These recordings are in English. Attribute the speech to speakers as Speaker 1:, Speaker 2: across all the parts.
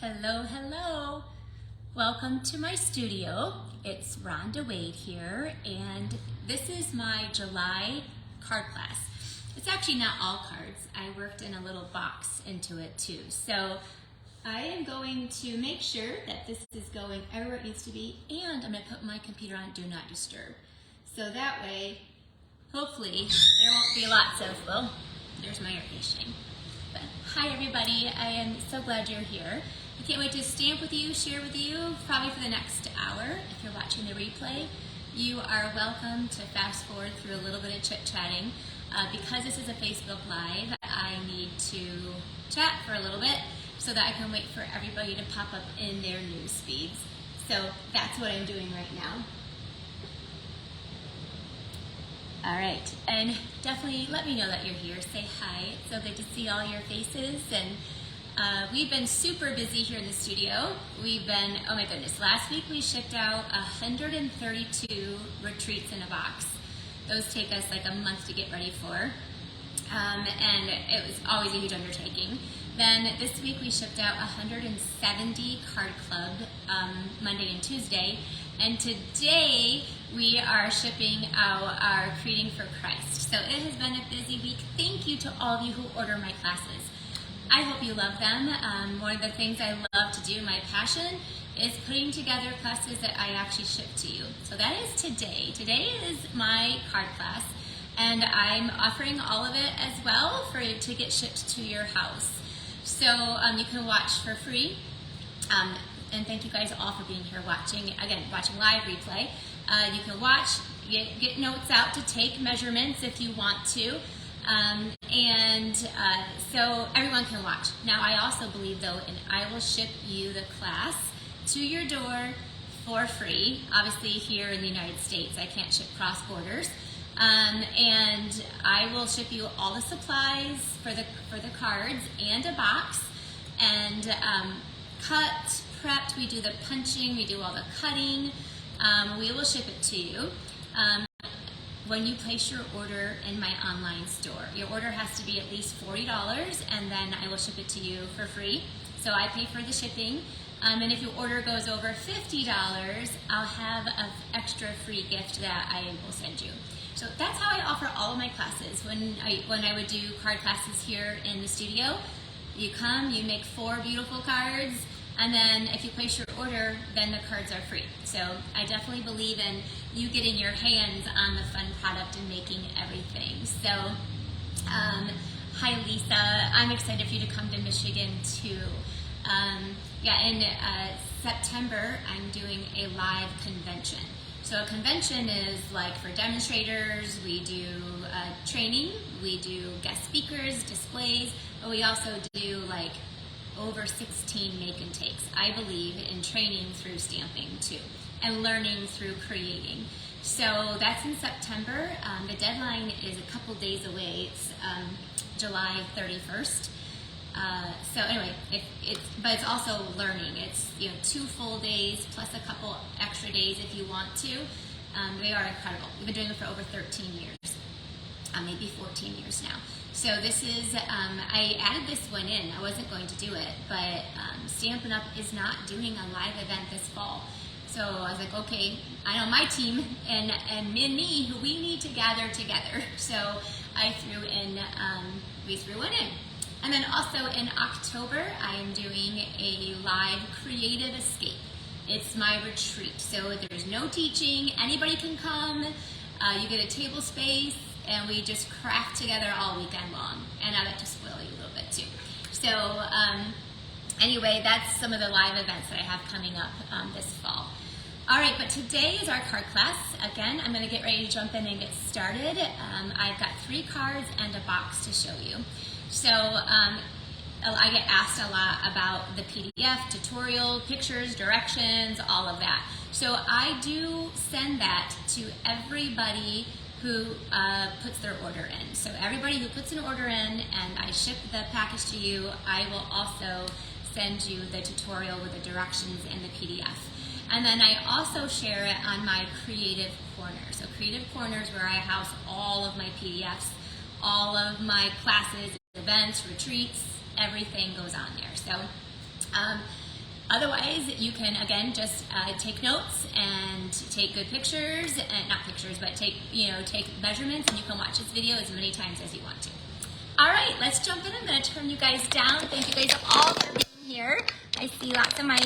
Speaker 1: Hello, hello. Welcome to my studio. It's Ronda here, and this is my July card class. It's actually not all cards. I worked in a little box into it too. So I am going to make sure that this is going everywhere it needs to be, and I'm going to put my computer on Do Not Disturb. So that way, hopefully, there won't be lots of, well, there's my air conditioning. But hi everybody, I am so glad you're here. I can't wait to stamp with you, share with you, probably for the next hour. If you're watching the replay, you are welcome to fast forward through a little bit of chit-chatting. Because this is a Facebook Live, I need to chat for a little bit so that I can wait for everybody to pop up in their news feeds. So that's what I'm doing right now. All right, and definitely let me know that you're here. Say hi. It's so good to see all your faces. And we've been super busy here in the studio. We've been, oh my goodness, last week we shipped out 132 retreats in a box. Those take us like a month to get ready for. And it was always a huge undertaking. Then this week we shipped out 170 Card Club Monday and Tuesday. And today we are shipping out our Creating for Christ. So it has been a busy week. Thank you to all of you who order my classes. I hope you love them. One of the things I love to do, my passion, is putting together classes that I actually ship to you. So that is today. Today is my card class, and I'm offering all of it as well for it to get shipped to your house. So you can watch for free. And thank you guys all for being here watching live replay. You can watch, get notes out to take measurements if you want to. So everyone can watch. Now I also believe though, and I will ship you the class to your door for free. Obviously here in the United States, I can't ship cross borders. And I will ship you all the supplies for the cards and a box, and cut, prepped, we do the punching, we do all the cutting. We will ship it to you. When you place your order in my online store, your order has to be at least $40, and then I will ship it to you for free. So I pay for the shipping. And if your order goes over $50, I'll have an extra free gift that I will send you. So that's how I offer all of my classes. When I would do card classes here in the studio, you come, you make 4 beautiful cards, and then if you place your order, then the cards are free. So I definitely believe in you getting your hands on the fun product and making everything. So hi Lisa, I'm excited for you to come to Michigan too. In September, I'm doing a live convention. So a convention is like for demonstrators, we do training, we do guest speakers, displays, but we also do like over 16 make and takes. I believe in training through stamping too, and learning through creating. So that's in September. The deadline is a couple days away. It's July 31st. So anyway, but it's also learning. It's 2 full days plus a couple extra days if you want to. They are incredible. We've been doing them for over 13 years, maybe 14 years now. So this is, I added this one in. I wasn't going to do it, but Stampin' Up! Is not doing a live event this fall. So I was like, okay, I know my team and me, who we need to gather together. So I threw in, we threw one in. And then also in October, I am doing a live creative escape. It's my retreat. So there's no teaching, anybody can come, you get a table space, and we just craft together all weekend long. And I like to spoil you a little bit too. So anyway, that's some of the live events that I have coming up this fall. All right, but today is our card class. Again, I'm gonna get ready to jump in and get started. I've got 3 cards and a box to show you. So I get asked a lot about the PDF, tutorial, pictures, directions, all of that. So I do send that to everybody who puts their order in. So everybody who puts an order in and I ship the package to you, I will also send you the tutorial with the directions and the PDF. And then I also share it on my Creative Corner. So Creative Corner is where I house all of my PDFs, all of my classes, events, retreats, everything goes on there. So Otherwise, you can, again, just take notes and take good pictures, and not pictures, but take measurements, and you can watch this video as many times as you want to. All right, let's jump in. I'm going to turn you guys down. Thank you guys all for being here. I see lots of my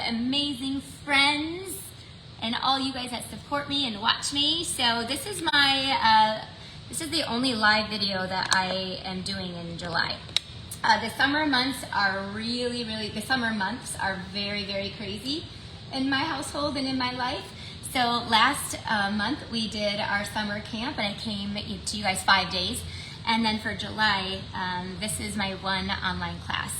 Speaker 1: amazing friends and all you guys that support me and watch me. So this is this is the only live video that I am doing in July. The summer months are the summer months are very, very crazy in my household and in my life. So last month we did our summer camp, and I came to you guys 5 days. And then for July, this is my one online class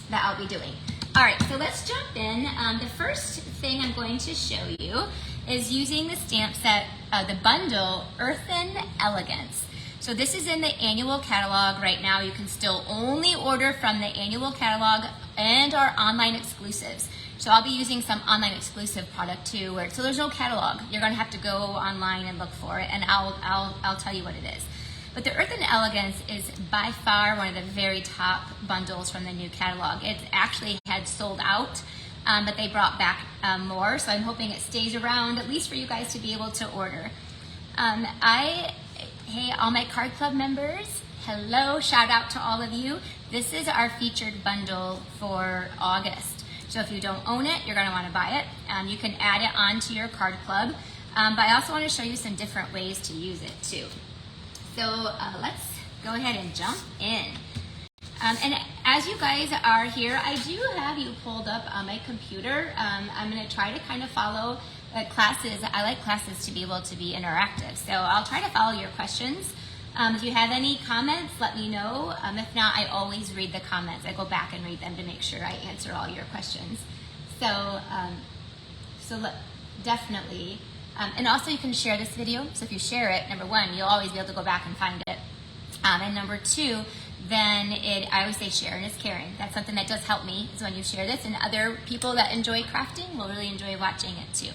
Speaker 1: that I'll be doing. All right, so let's jump in. The first thing I'm going to show you is using the stamp set, the bundle Earthen Elegance. So this is in the annual catalog right now. You can still only order from the annual catalog and our online exclusives. So I'll be using some online exclusive product too, so there's no catalog. You're gonna have to go online and look for it, and I'll tell you what it is. But the Earthen Elegance is by far one of the very top bundles from the new catalog. It actually had sold out, but they brought back more, so I'm hoping it stays around, at least for you guys to be able to order. Hey, all my Card Club members, hello, shout out to all of you. This is our featured bundle for August. So if you don't own it, you're gonna wanna buy it. You can add it onto your Card Club, but I also wanna show you some different ways to use it too. So let's go ahead and jump in. And as you guys are here, I do have you pulled up on my computer. I'm gonna try to kind of follow classes. I like classes to be able to be interactive. So I'll try to follow your questions. If you have any comments, let me know. If not, I always read the comments. I go back and read them to make sure I answer all your questions. So, definitely. And also you can share this video. So if you share it, number one, you'll always be able to go back and find it. And number two, then I always say sharing is caring. That's something that does help me, is when you share this, and other people that enjoy crafting will really enjoy watching it too.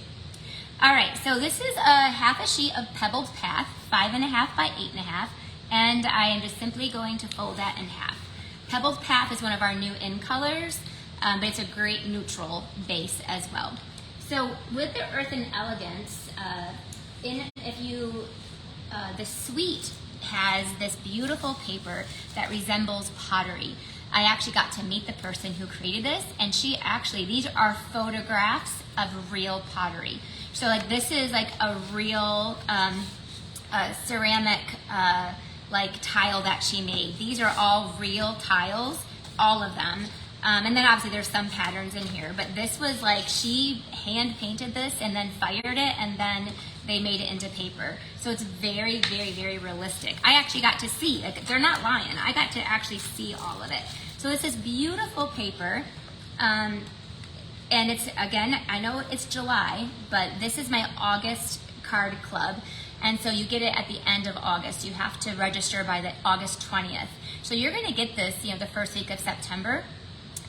Speaker 1: All right, so this is half a sheet of Pebbled Path, 5.5 by 8.5, and I am just simply going to fold that in half. Pebbled Path is one of our new in colors, but it's a great neutral base as well. So with the Earthen Elegance, the suite has this beautiful paper that resembles pottery. I actually got to meet the person who created this, and these are photographs of real pottery. So like this is like a real ceramic like tile that she made. These are all real tiles, all of them. And then obviously there's some patterns in here, but this was like, she hand painted this and then fired it, and then they made it into paper. So it's very, very, very realistic. I actually got to see, like, they're not lying. I got to actually see all of it. So this is beautiful paper. And it's, again, I know it's July, but this is my August card club. And so you get it at the end of August. You have to register by the August 20th. So you're gonna get this, the first week of September.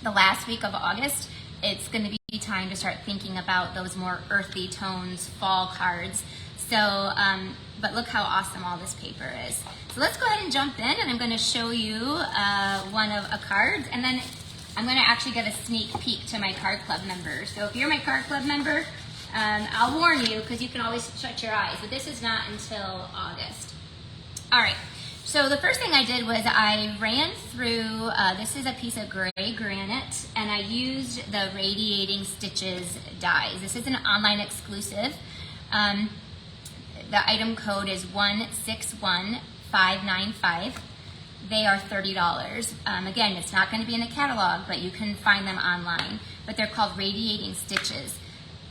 Speaker 1: The last week of August, it's going to be time to start thinking about those more earthy tones, fall cards. So, but look how awesome all this paper is. So let's go ahead and jump in, and I'm going to show you one of a card, and then I'm going to actually get a sneak peek to my Card Club members. So if you're my Card Club member, I'll warn you, because you can always shut your eyes, but this is not until August. All right. So the first thing I did was I ran through, this is a piece of gray granite, and I used the Radiating Stitches dies. This is an online exclusive. The item code is 161595. They are $30. Again, it's not going to be in the catalog, but you can find them online. But they're called Radiating Stitches.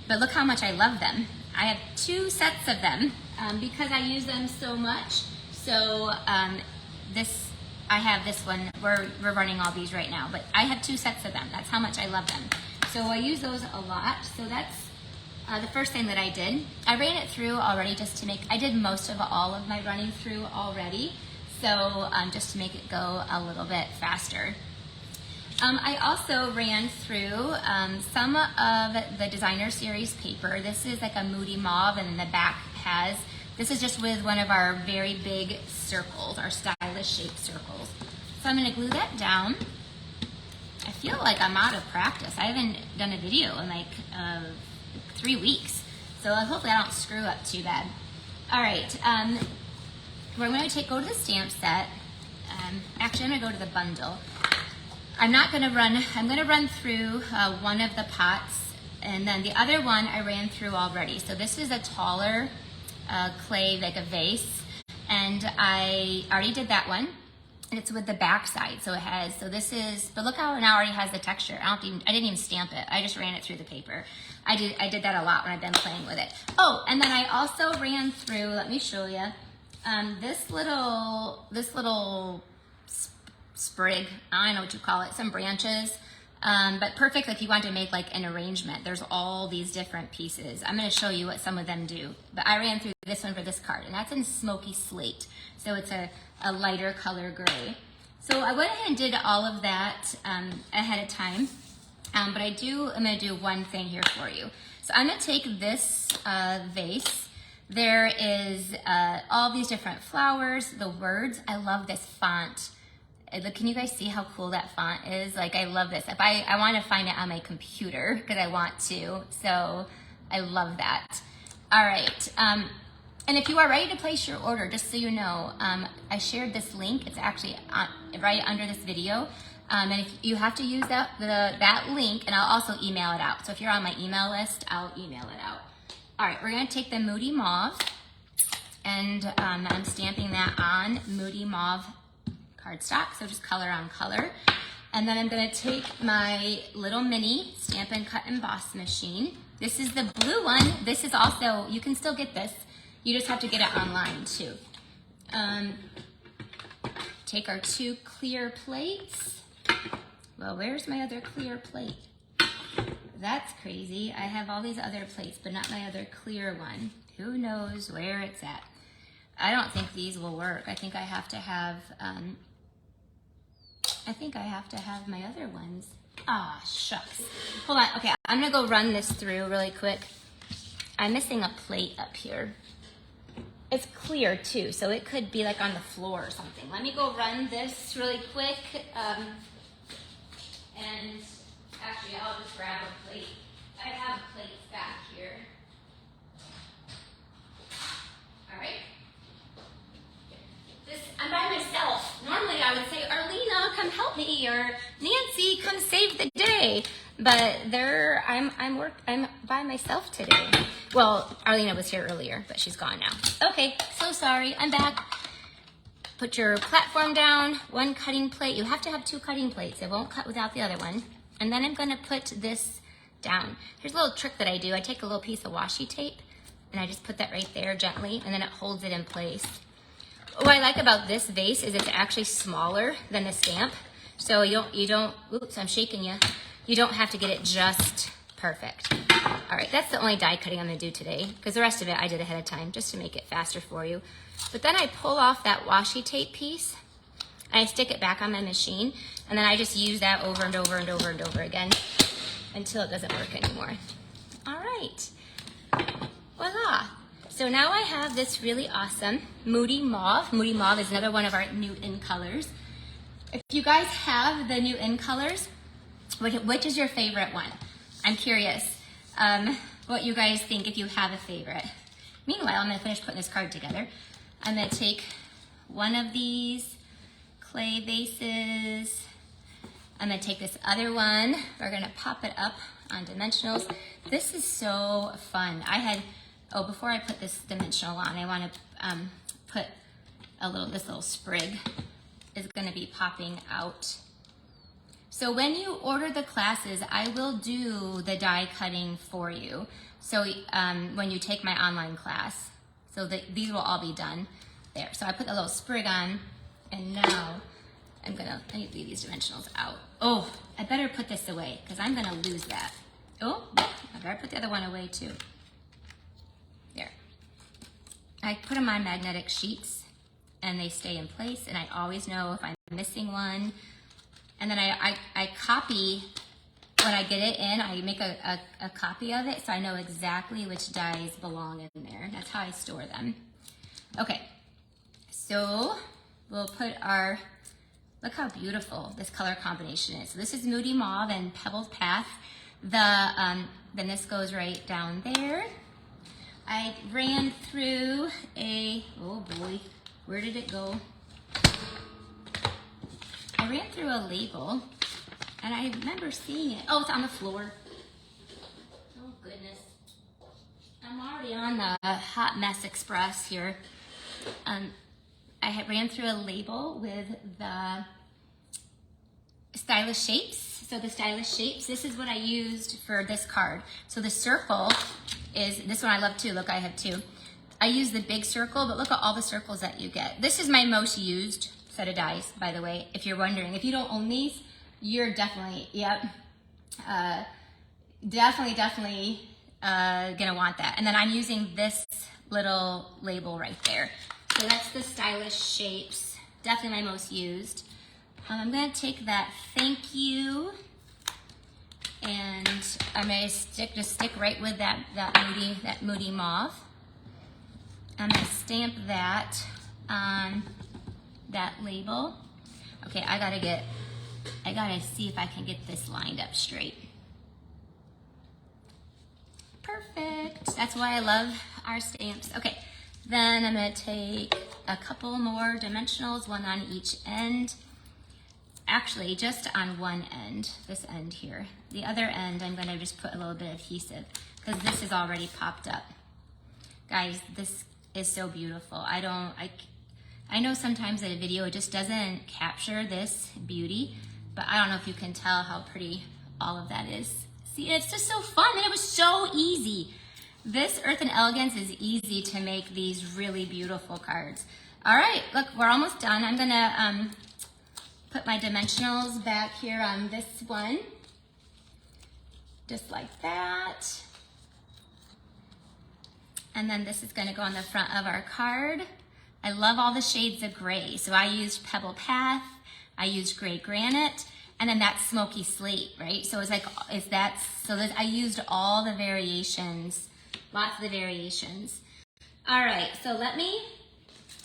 Speaker 1: But look how much I love them. I have 2 sets of them because I use them so much. So I have this one, we're running all these right now, but I have 2 sets of them. That's how much I love them. So I use those a lot. So that's the first thing that I did. I ran it through already I did most of all of my running through already. So just to make it go a little bit faster. I also ran through some of the Designer Series paper. This is like a moody mauve, and the back this is just with one of our very big circles, our stylish shaped circles. So I'm going to glue that down. I feel like I'm out of practice. I haven't done a video in like 3 weeks. So hopefully I don't screw up too bad. All right, we're going to go to the stamp set. Actually, I'm going to go to the bundle. I'm going to run through one of the pots, and then the other one I ran through already. So this is a taller clay, like a vase, and I already did that one. And it's with the back side, so it has, but look how it now already has the texture. I didn't even stamp it. I just ran it through the paper. I did that a lot when I've been playing with it. Oh, and then I also ran through, let me show you, this little sprig, I don't know what you call it, some branches, but perfect if you want to make like an arrangement. There's all these different pieces. I'm gonna show you what some of them do, but I ran through this one for this card, and that's in smoky slate. So it's a lighter color gray. So I went ahead and did all of that ahead of time, but I'm gonna do one thing here for you. So I'm gonna take this vase. There is all these different flowers, the words. I love this font. Can you guys see how cool that font is? Like, I love this. If I want to find it on my computer because I want to, so I love that. All right, and if you are ready to place your order, just so you know, I shared this link. It's actually right under this video, and if you have to use that link, and I'll also email it out. So if you're on my email list, I'll email it out. All right, we're gonna take the Moody Mauve, and I'm stamping that on Moody Mauve cardstock, so just color on color. And then I'm gonna take my little mini Stampin' Cut Emboss machine. This is the blue one. This is also, you can still get this. You just have to get it online too. Take our 2 clear plates. Well, where's my other clear plate? That's crazy. I have all these other plates, but not my other clear one. Who knows where it's at? I don't think these will work. I think I have to have my other ones. Ah, shucks. Hold on. Okay, I'm gonna go run this through really quick. I'm missing a plate up here. It's clear too, so it could be like on the floor or something. Let me go run this really quick. And actually, I'll just grab a plate. I have plates back here. All right. I'm by myself. Normally I would say, Arlena, come help me, or Nancy, come save the day. But I'm by myself today. Well, Arlena was here earlier, but she's gone now. Okay, so sorry, I'm back. Put your platform down, 1 cutting plate. You have to have 2 cutting plates. It won't cut without the other one. And then I'm gonna put this down. Here's a little trick that I do. I take a little piece of washi tape and I just put that right there gently, and then it holds it in place. What I like about this vase is it's actually smaller than the stamp. So you don't, oops, I'm shaking you. You don't have to get it just perfect. All right, that's the only die cutting I'm gonna do today, because the rest of it I did ahead of time just to make it faster for you. But then I pull off that washi tape piece, and I stick it back on my machine, and then I just use that over and over and over and over again until it doesn't work anymore. All right, voila. So now I have this really awesome Moody Mauve. Moody Mauve is another one of our new in colors. If you guys have the new in colors, which is your favorite one? I'm curious what you guys think, if you have a favorite. Meanwhile, I'm gonna finish putting this card together. I'm gonna take one of these clay vases. I'm gonna take this other one. We're gonna pop it up on dimensionals. This is so fun. Before I put this dimensional on, I wanna put this little sprig is gonna be popping out. So when you order the classes, I will do the die cutting for you. So when you take my online class, so these will all be done there. So I put the little sprig on, and now I need to leave these dimensionals out. Oh, I better put this away because I'm gonna lose that. Oh, I better put the other one away too. There. I put them on magnetic sheets and they stay in place, and I always know if I'm missing one. And then I copy, when I get it in, I make a copy of it so I know exactly which dies belong in there. That's how I store them. Okay, so we'll put our Look how beautiful this color combination is. So this is Moody Mauve and Pebbled Path. Then this goes right down there. I ran through oh boy, where did it go? I ran through a label and I remember seeing it. Oh, it's on the floor. Oh goodness. I'm already on the Hot Mess Express here. I had ran through a label with the stylish shapes. So the stylish shapes, this is what I used for this card. So the circle is, this one I love too, look I have two. I use the big circle, but look at all the circles that you get. This is my most used set of dies, by the way, if you're wondering. If you don't own these, you're definitely, definitely gonna want that. And then I'm using this little label right there. So that's the stylish shapes, definitely my most used. I'm gonna take that thank you, and I'm gonna stick right with that Moody Mauve. I'm gonna stamp that on that label. Okay, I gotta see if I can get this lined up straight. Perfect, that's why I love our stamps. Okay. Then I'm going to take a couple more dimensionals, one on each end. Actually, just on one end, this end here. The other end, I'm going to just put a little bit of adhesive because this is already popped up. Guys, this is so beautiful. I know sometimes in a video it just doesn't capture this beauty, but I don't know if you can tell how pretty all of that is. See, it's just so fun and it was so easy. This Earth and Elegance is easy to make these really beautiful cards. All right, look, we're almost done. I'm gonna put my dimensionals back here on this one, just like that. And then this is gonna go on the front of our card. I love all the shades of gray. So I used Pebble Path, I used Gray Granite, and then that's Smoky Slate, right? So it's like, I used all the variations, lots of the variations. All right, so let me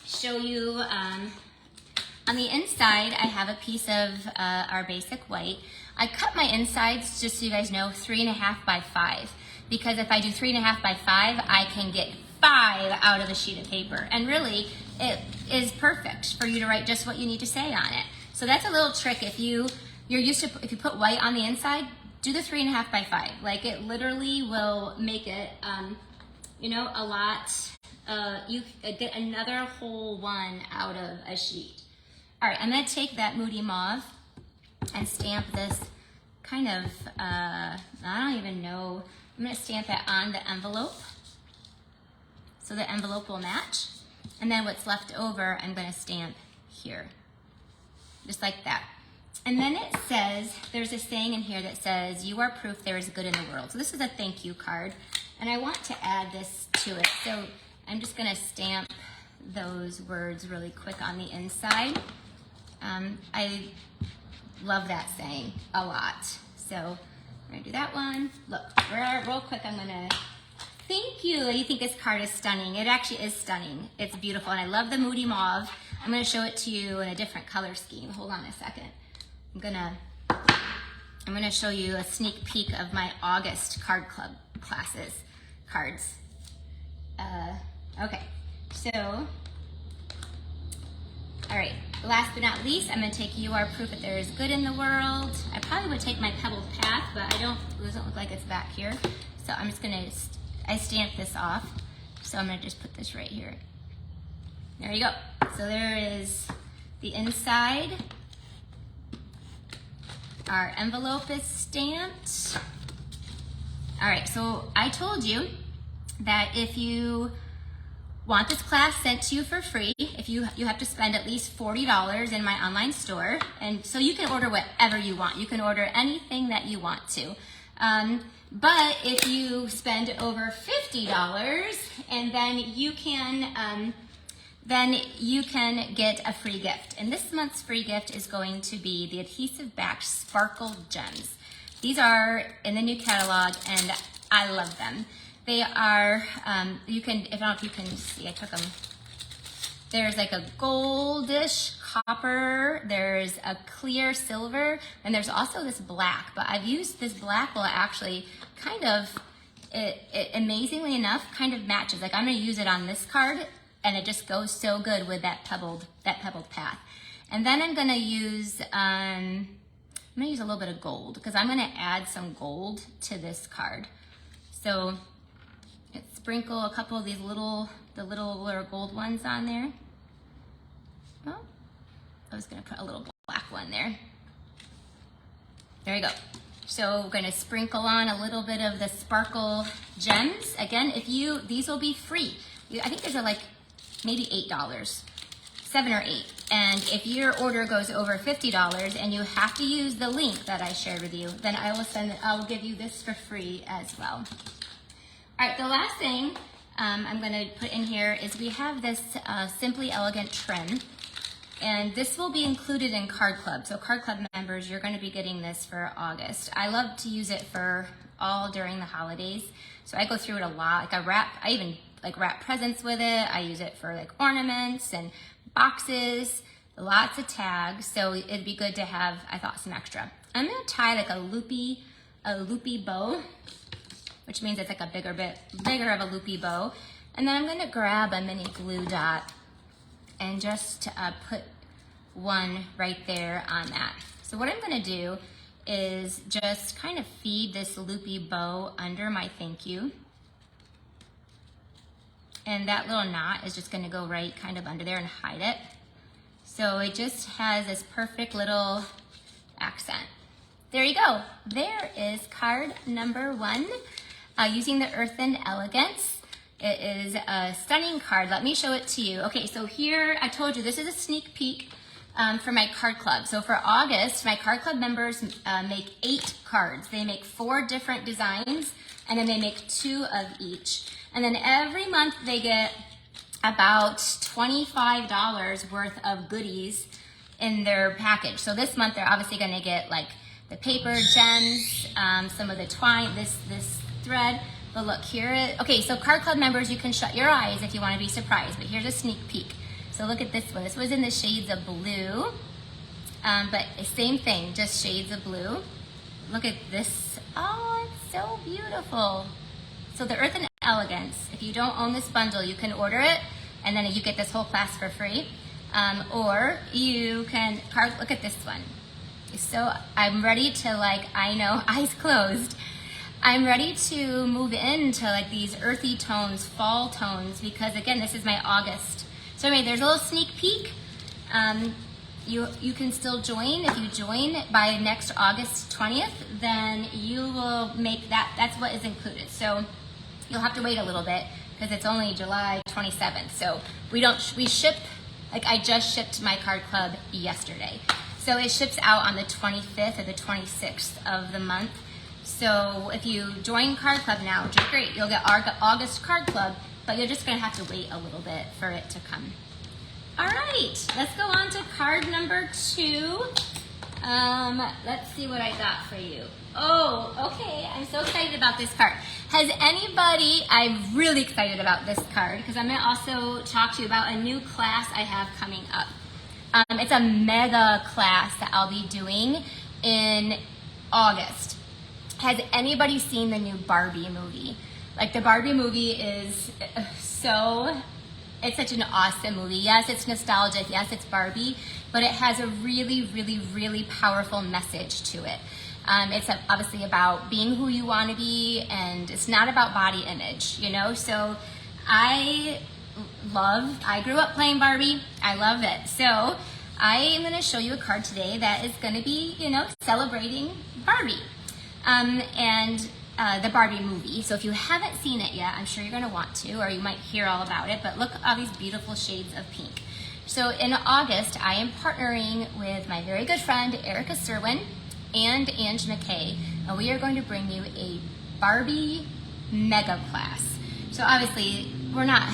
Speaker 1: show you, on the inside, I have a piece of our basic white. I cut my insides, just so you guys know, 3.5 by 5, because if I do 3.5 by 5, I can get 5 out of a sheet of paper. And really, it is perfect for you to write just what you need to say on it. So that's a little trick. If you're used to, if you put white on the inside, do the 3.5 by 5. Like, it literally will make it, you know, a lot, you get another whole one out of a sheet. All right, I'm gonna take that Moody Mauve and stamp this kind of, I don't even know, I'm gonna stamp it on the envelope so the envelope will match. And then what's left over, I'm gonna stamp here, just like that. And then it says, there's a saying in here that says, you are proof there is good in the world. So this is a thank you card, and I want to add this to it. So I'm just gonna stamp those words really quick on the inside. I love that saying a lot. So I'm gonna do that one. Look, real quick, I'm gonna, thank you. You think this card is stunning. It actually is stunning. It's beautiful, and I love the Moody Mauve. I'm gonna show it to you in a different color scheme. Hold on a second. I'm gonna show you a sneak peek of my August card club cards. Okay, so, all right, last but not least, I'm gonna take You Are Proof That There Is Good in the World. I probably would take my Pebbled Path, but it doesn't look like it's back here. So I'm just gonna, I stamped this off. So I'm gonna just put this right here. There you go. So there is the inside. Our envelope is stamped. All right, so I told you that if you want this class sent to you for free, if you have to spend at least $40 in my online store, and so you can order whatever you want. You can order anything that you want to. But if you spend over $50, and then you can get a free gift. And this month's free gift is going to be the adhesive backed sparkle gems. These are in the new catalog, and I love them. They are, you can, I don't know if you can see, I took them. There's like a goldish copper, there's a clear silver, and there's also this black. But I've used this black will actually kind of, it amazingly enough, kind of matches. Like I'm gonna use it on this card, and it just goes so good with that pebbled path. And then I'm gonna use a little bit of gold because I'm gonna add some gold to this card. So sprinkle a couple of these little gold ones on there. Oh, I was gonna put a little black one there. There you go. So we're gonna sprinkle on a little bit of the sparkle gems. Again, these will be free. I think these are like maybe $8, 7 or 8. And if your order goes over $50 and you have to use the link that I shared with you, then I'll give you this for free as well. All right, the last thing I'm gonna put in here is we have this Simply Elegant trim, and this will be included in Card Club. So Card Club members, you're gonna be getting this for August. I love to use it for all during the holidays. So I go through it a lot. Like I even wrap presents with it. I use it for like ornaments and boxes, lots of tags. So it'd be good to have, I thought, some extra. I'm gonna tie like a loopy bow, which means it's like a bigger of a loopy bow. And then I'm gonna grab a mini glue dot and just put one right there on that. So what I'm gonna do is just kind of feed this loopy bow under my thank you. And that little knot is just gonna go right kind of under there and hide it. So it just has this perfect little accent. There you go. There is card number 1. Using the Earthen Elegance. It is a stunning card. Let me show it to you. Okay, so here I told you this is a sneak peek for my card club. So for August, my card club members make 8 cards. They make 4 different designs, and then they make 2 of each. And then every month they get about $25 worth of goodies in their package. So this month they're obviously gonna get like the paper gems, some of the twine, this thread. But look here, okay, so Card Club members, you can shut your eyes if you want to be surprised, but here's a sneak peek. So look at this one. This was in the shades of blue, but same thing, just shades of blue. Look at this. Oh, it's so beautiful. So the Earthen Elegance, if you don't own this bundle, you can order it, and then you get this whole class for free. Or you can, look at this one. So I'm ready to, like, I know, eyes closed. I'm ready to move into like these earthy tones, fall tones, because again, this is my August. So anyway, there's a little sneak peek. You can still join. If you join by next August 20th, then you will make that's what is included. So you'll have to wait a little bit because it's only July 27th. So we ship, like I just shipped my card club yesterday. So it ships out on the 25th or the 26th of the month. So if you join Card Club now, which is great, you'll get August Card Club, but you're just gonna have to wait a little bit for it to come. All right, let's go on to card number 2. Let's see what I got for you. Oh, okay, I'm so excited about this card. I'm really excited about this card because I'm gonna also talk to you about a new class I have coming up. It's a mega class that I'll be doing in August. Has anybody seen the new Barbie movie? Like the Barbie movie is it's such an awesome movie. Yes, it's nostalgic. Yes, it's Barbie, but it has a really, really, really powerful message to it. It's obviously about being who you want to be, and it's not about body image, you know? So I grew up playing Barbie. I love it. So I am going to show you a card today that is going to be, you know, celebrating Barbie. And the Barbie movie. So if you haven't seen it yet, I'm sure you're going to want to, or you might hear all about it, but look at all these beautiful shades of pink. So in August, I am partnering with my very good friend, Erica Serwin, and Ange McKay, and we are going to bring you a Barbie mega class. So obviously, we're not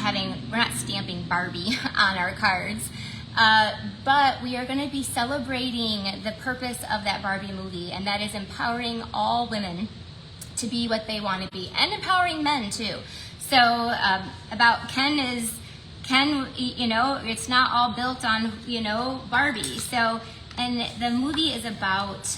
Speaker 1: stamping Barbie on our cards, but we are going to be celebrating the purpose of that Barbie movie, and that is empowering all women to be what they want to be, and empowering men too. So about Ken you know, it's not all built on, you know, Barbie. So, and the movie is about,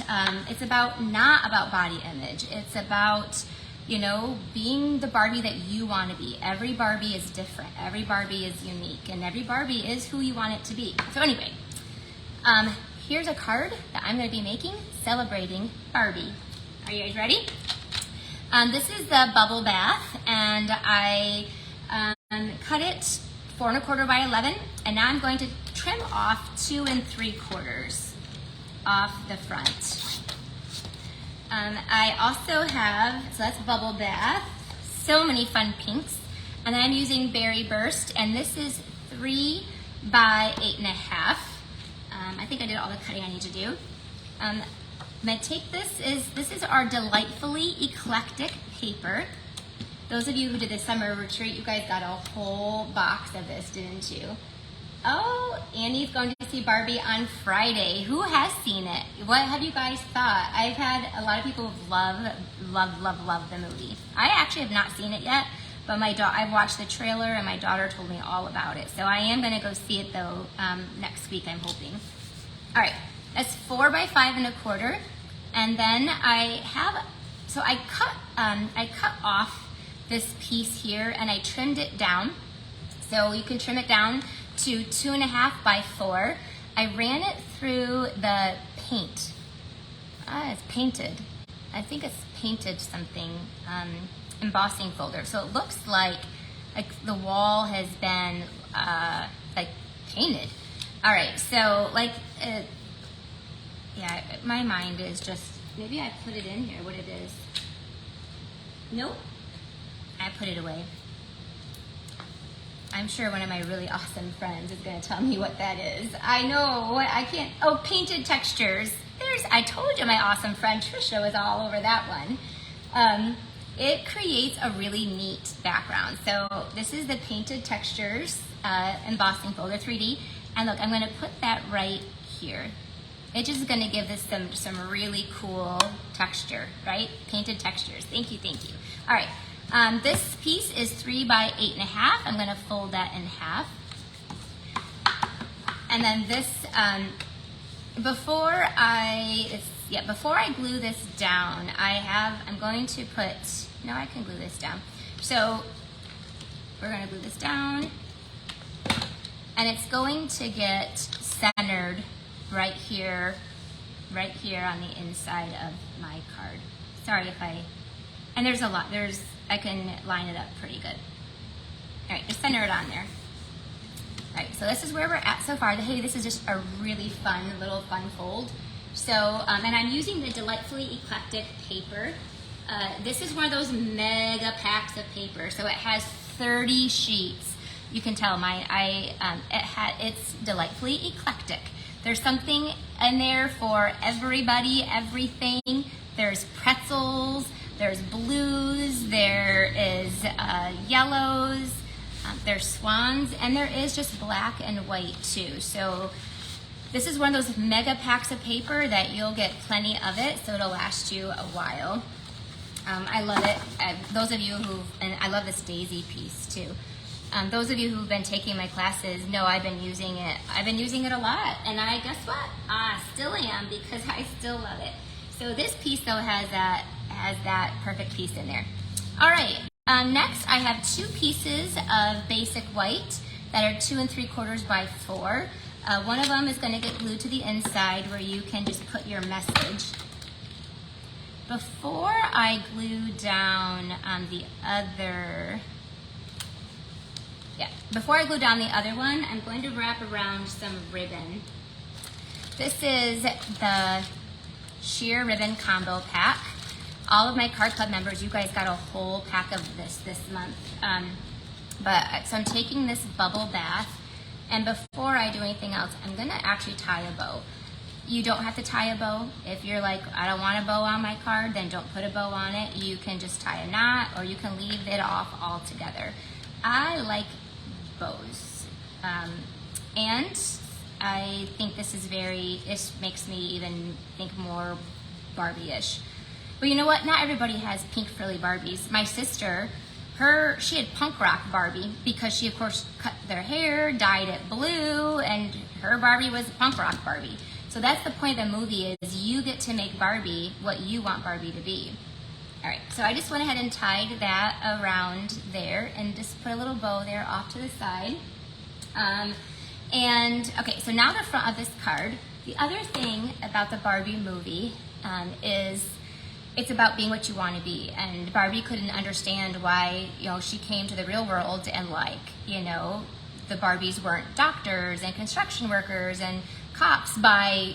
Speaker 1: not about body image. It's about, you know, being the Barbie that you want to be. Every Barbie is different. Every Barbie is unique, and every Barbie is who you want it to be. So anyway, here's a card that I'm going to be making celebrating Barbie. Are you guys ready? This is the bubble bath, and I cut it 4 1/4 by 11, and now I'm going to trim off 2 3/4 off the front. I also have, so that's bubble bath, so many fun pinks, and I'm using Berry Burst, and this is 3 by 8.5. I think I did all the cutting I need to do. I'm gonna take this is our Delightfully Eclectic paper. Those of you who did the summer retreat, you guys got a whole box of this, didn't you? Oh, Annie's going to see Barbie on Friday. Who has seen it? What have you guys thought? I've had a lot of people who love the movie. I actually have not seen it yet, but I've watched the trailer and my daughter told me all about it. So I am going to go see it though next week, I'm hoping. All right, that's 4 by 5 1/4, and then I cut off this piece here and I trimmed it down. So you can trim it down to 2.5 by 4. I ran it through the paint. It's painted. I think it's painted something, embossing folder. So it looks like the wall has been like painted. All right, so yeah, my mind is just, maybe I put it in here, what it is. Nope, I put it away. I'm sure one of my really awesome friends is going to tell me what that is. I know, I can't, oh, painted textures. I told you my awesome friend Trisha was all over that one. It creates a really neat background. So this is the painted textures embossing folder 3D. And look, I'm going to put that right here. It's just going to give this some really cool texture, right? Painted textures. Thank you, thank you. All right. This piece is 3 by 8.5. I'm going to fold that in half. And then this, before I glue this down, I'm going to put, no, I can glue this down. So we're going to glue this down, and it's going to get centered right here on the inside of my card. Sorry if and there's a lot, I can line it up pretty good. All right, just center it on there. All right, so this is where we're at so far. Hey, this is just a really fun fold. So, and I'm using the Delightfully Eclectic paper. This is one of those mega packs of paper. So it has 30 sheets. You can tell it's Delightfully Eclectic. There's something in there for everybody, everything. There's pretzels. There's blues, there is yellows, there's swans, and there is just black and white too. So this is one of those mega packs of paper that you'll get plenty of it, so it'll last you a while. I love it. Those of you and I love this daisy piece too. Those of you who've been taking my classes know I've been using it. I've been using it a lot, and guess what? I still am, because I still love it. So this piece though has that perfect piece in there. All right, next I have 2 pieces of basic white that are 2 3/4 by 4. One of them is going to get glued to the inside where you can just put your message. Before I glue down the other one, I'm going to wrap around some ribbon. This is the sheer ribbon combo pack. All of my card club members, you guys got a whole pack of this month. So I'm taking this bubble bath, and before I do anything else, I'm gonna actually tie a bow. You don't have to tie a bow. If you're like, I don't want a bow on my card, then don't put a bow on it. You can just tie a knot, or you can leave it off altogether. I like bows. And I think this makes me even think more Barbie-ish. But you know what? Not everybody has pink frilly Barbies. My sister she had punk rock Barbie because she of course cut their hair, dyed it blue, and her Barbie was punk rock Barbie. So that's the point of the movie, is you get to make Barbie what you want Barbie to be. All right, so I just went ahead and tied that around there and just put a little bow there off to the side. And okay, so now the front of this card. The other thing about the Barbie movie is it's about being what you want to be. And Barbie couldn't understand why, she came to the real world and the Barbies weren't doctors and construction workers and cops by,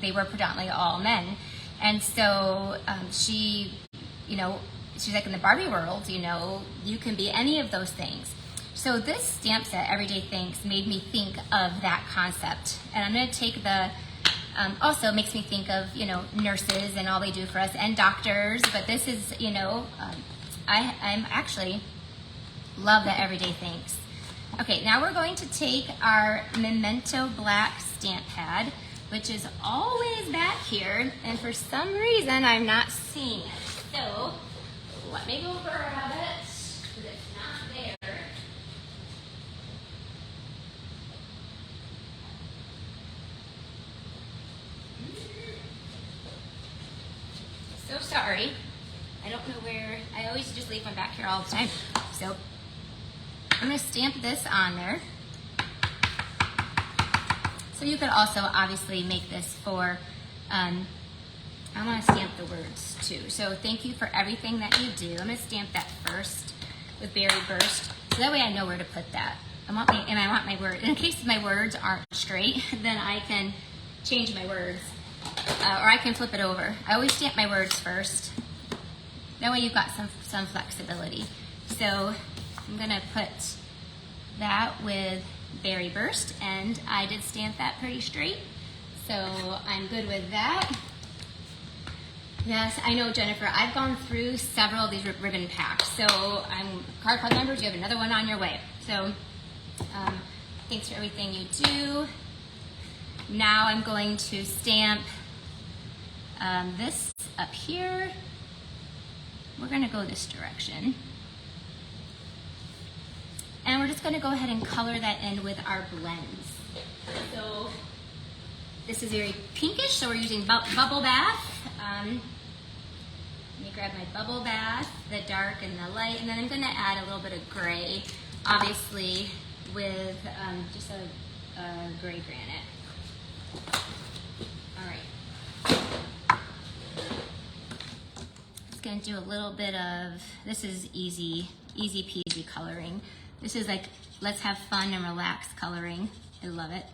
Speaker 1: they were predominantly all men. And so she's like, in the Barbie world, you can be any of those things. So this stamp set, Everyday Thanks, made me think of that concept. And I'm going to take also it makes me think of, nurses and all they do for us, and doctors. But this is, I'm actually love that Everyday Thanks. Okay, now we're going to take our Memento Black stamp pad, which is always back here, and for some reason I'm not seeing it. So let me go grab it, because it's not there. So sorry. I don't know where. I always just leave one back here all the time. So I'm going to stamp this on there. So you could also obviously make this for, I want to stamp the words too. So thank you for everything that you do. I'm going to stamp that first with Berry Burst. So that way I know where to put that. I want my word. In case my words aren't straight, then I can change my words. Or I can flip it over. I always stamp my words first. That way you've got some flexibility. So I'm gonna put that with Berry Burst, and I did stamp that pretty straight. So I'm good with that. Yes, I know, Jennifer, I've gone through several of these ribbon packs. So Card Club members, you have another one on your way. So thanks for everything you do. Now I'm going to stamp this up here. We're going to go this direction. And we're just going to go ahead and color that in with our blends. So this is very pinkish, so we're using Bubble Bath. Let me grab my Bubble Bath, the dark and the light, and then I'm going to add a little bit of gray, obviously, with just a gray granite. All right. Just going to do a little bit of, this is easy peasy coloring. This is like, let's have fun and relax coloring. I love it.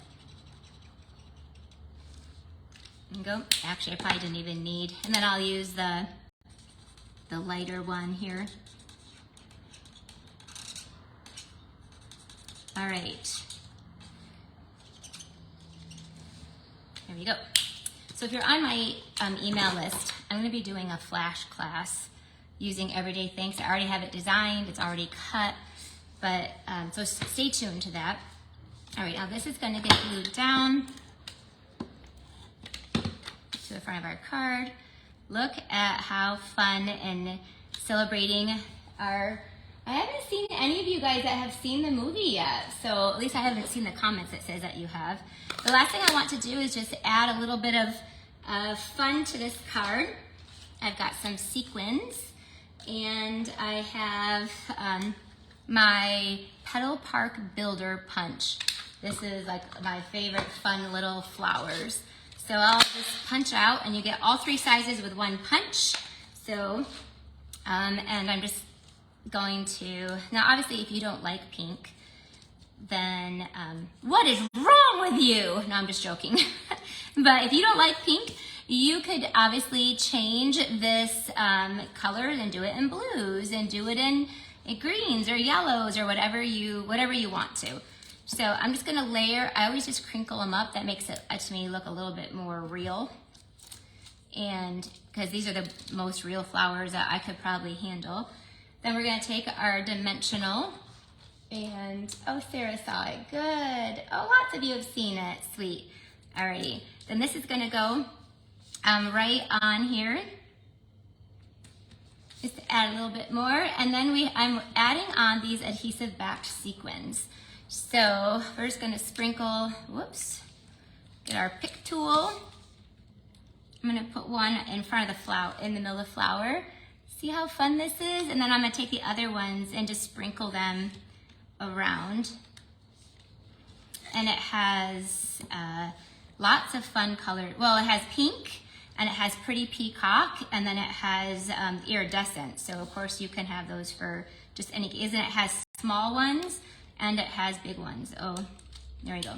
Speaker 1: And go. Actually, I probably didn't even need. And then I'll use the lighter one here. All right. There we go. So if you're on my email list, I'm going to be doing a flash class using Everyday Thanks. I already have it designed. It's already cut. But so stay tuned to that. All right, now this is going to get glued down to the front of our card. Look at how fun and celebrating our, I haven't seen any of you guys that have seen the movie yet. So at least I haven't seen the comments that says that you have. The last thing I want to do is just add a little bit of fun to this card. I've got some sequins, and I have my Petal Park Builder Punch. This is like my favorite fun little flowers. So I'll just punch out, and you get all three sizes with one punch. So, and I'm just going to, now obviously if you don't like pink, then what is wrong with you? No, I'm just joking. But if you don't like pink, you could obviously change this color and do it in blues and do it in greens or yellows or whatever you want to. So I'm just gonna layer, I always just crinkle them up. That makes it, to me, look a little bit more real. And because these are the most real flowers that I could probably handle. Then we're gonna take our dimensional, and oh, Sarah saw it, good. Oh, lots of you have seen it, sweet. Alrighty, then this is gonna go right on here. just to add a little bit more. And then I'm adding on these adhesive backed sequins. So we're just gonna sprinkle, whoops, get our pick tool. I'm gonna put one in front of the flower, in the middle of the flower. See how fun this is? And then I'm gonna take the other ones and just sprinkle them around. And it has lots of fun colors. Well, it has pink, and it has pretty peacock, and then it has iridescent. So of course you can have those for just any, it has small ones and it has big ones. Oh, there we go.